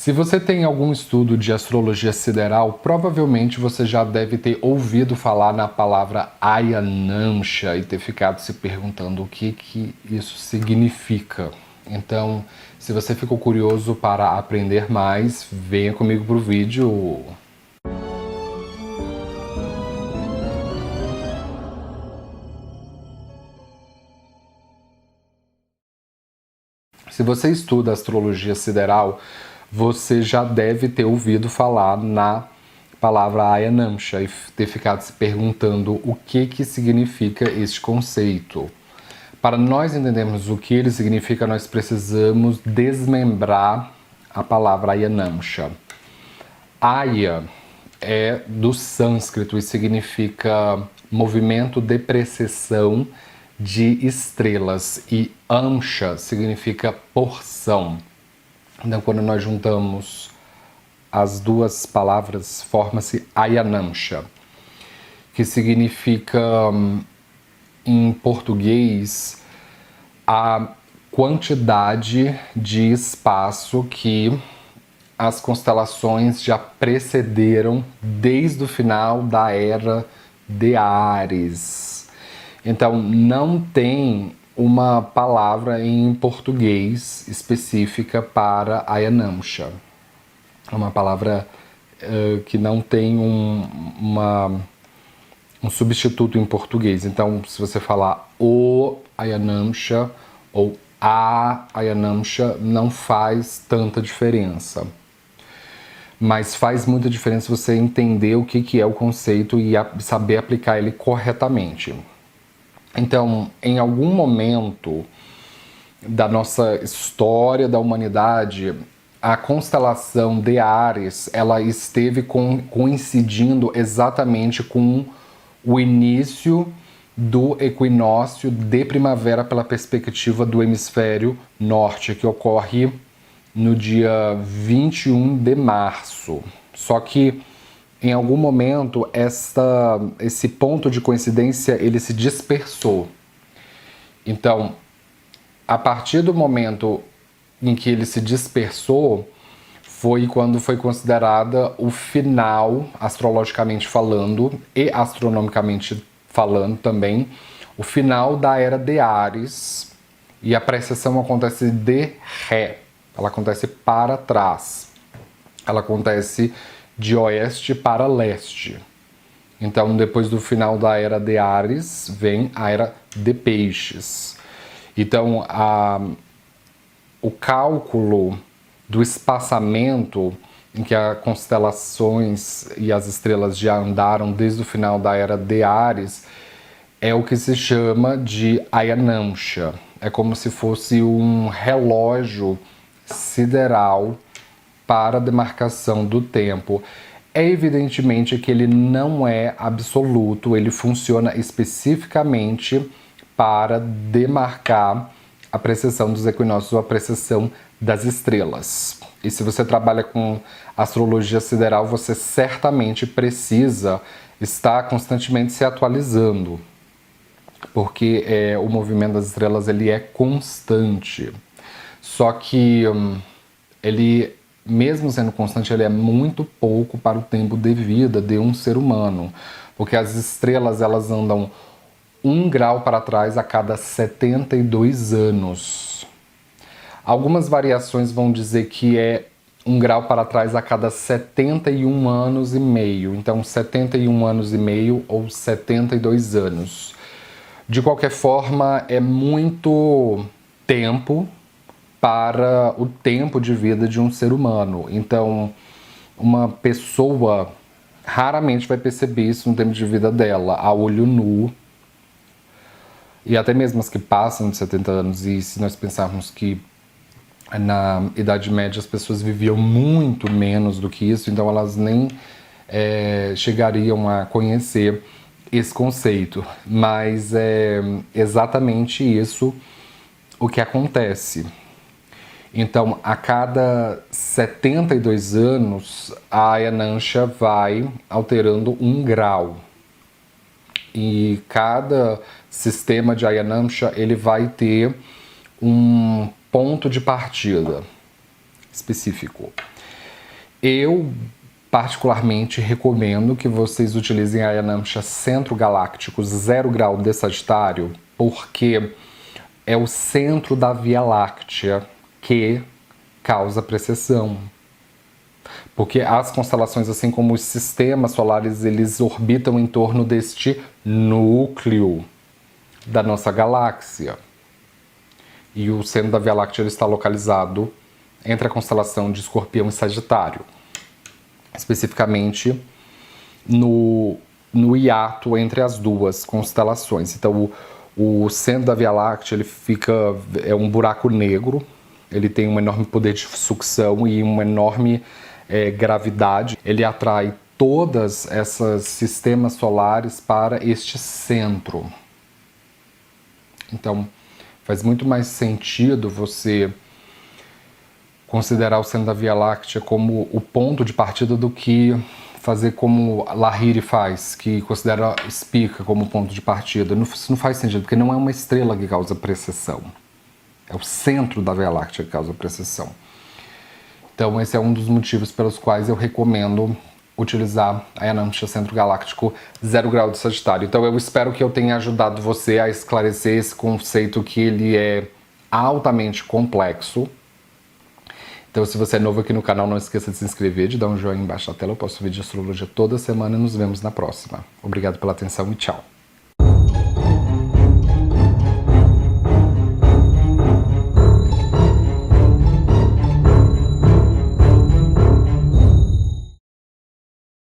Se você tem algum estudo de astrologia sideral, provavelmente você já deve ter ouvido falar na palavra Ayanamsha e ter ficado se perguntando o que isso significa. Então, se você ficou curioso para aprender mais, venha comigo para o vídeo. Se você estuda astrologia sideral, você já deve ter ouvido falar na palavra Ayanamsha e ter ficado se perguntando o que significa este conceito. Para nós entendermos o que ele significa, nós precisamos desmembrar a palavra Ayanamsha. Aya é do sânscrito e significa movimento de precessão de estrelas, e Amsha significa porção. Então, quando nós juntamos as duas palavras, forma-se Ayanamsha, que significa, em português, a quantidade de espaço que as constelações já precederam desde o final da era de Áries. Então, não tem uma palavra em português específica para Ayanamsha. É uma palavra que não tem um substituto em português. Então, se você falar o Ayanamsha ou a Ayanamsha, não faz tanta diferença. Mas faz muita diferença você entender o que é o conceito e saber aplicar ele corretamente. Então, em algum momento da nossa história da humanidade, a constelação de Áries, ela esteve coincidindo exatamente com o início do equinócio de primavera pela perspectiva do hemisfério norte, que ocorre no dia 21 de março. Só que em algum momento esse ponto de coincidência ele se dispersou. Então, a partir do momento em que ele se dispersou, foi quando foi considerada o final, astrologicamente falando e astronomicamente falando também, o final da era de Áries, e a precessão acontece de ré, ela acontece para trás, ela acontece de oeste para leste. Então, depois do final da era de Áries, vem a era de Peixes. Então, o cálculo do espaçamento em que as constelações e as estrelas já andaram desde o final da era de Áries é o que se chama de Ayanamsha. É como se fosse um relógio sideral para a demarcação do tempo. É evidentemente que ele não é absoluto, ele funciona especificamente para demarcar a precessão dos equinócios ou a precessão das estrelas. E se você trabalha com astrologia sideral, você certamente precisa estar constantemente se atualizando, porque o movimento das estrelas ele é constante. Só que ele, mesmo sendo constante, ele é muito pouco para o tempo de vida de um ser humano, porque as estrelas elas andam 1 grau para trás a cada 72 anos. Algumas variações vão dizer que é 1 grau para trás a cada 71 anos e meio, então 71 anos e meio ou 72 anos. De qualquer forma, é muito tempo para o tempo de vida de um ser humano. Então, uma pessoa raramente vai perceber isso no tempo de vida dela, a olho nu. E até mesmo as que passam de 70 anos, e se nós pensarmos que na Idade Média as pessoas viviam muito menos do que isso, então elas nem chegariam a conhecer esse conceito. Mas é exatamente isso o que acontece. Então, a cada 72 anos, a Ayanamsha vai alterando 1 grau. E cada sistema de Ayanamsha, ele vai ter um ponto de partida específico. Eu particularmente recomendo que vocês utilizem a Yanamsha Centro Galáctico 0 grau de Sagitário, porque é o centro da Via Láctea que causa precessão. Porque as constelações, assim como os sistemas solares, eles orbitam em torno deste núcleo da nossa galáxia. E o centro da Via Láctea ele está localizado entre a constelação de Escorpião e Sagitário. Especificamente no hiato entre as duas constelações. Então, o centro da Via Láctea ele é um buraco negro, ele tem um enorme poder de sucção e uma enorme gravidade. Ele atrai todos esses sistemas solares para este centro. Então, faz muito mais sentido você considerar o centro da Via Láctea como o ponto de partida do que fazer como Lahiri faz, que considera Spica como ponto de partida. Isso não faz sentido, porque não é uma estrela que causa precessão. É o centro da Via Láctea que causa precessão. Então esse é um dos motivos pelos quais eu recomendo utilizar a Yanamsha Centro Galáctico 0 grau de Sagitário. Então eu espero que eu tenha ajudado você a esclarecer esse conceito que ele é altamente complexo. Então se você é novo aqui no canal, não esqueça de se inscrever, de dar um joinha embaixo da tela. Eu posto vídeo de astrologia toda semana e nos vemos na próxima. Obrigado pela atenção e tchau!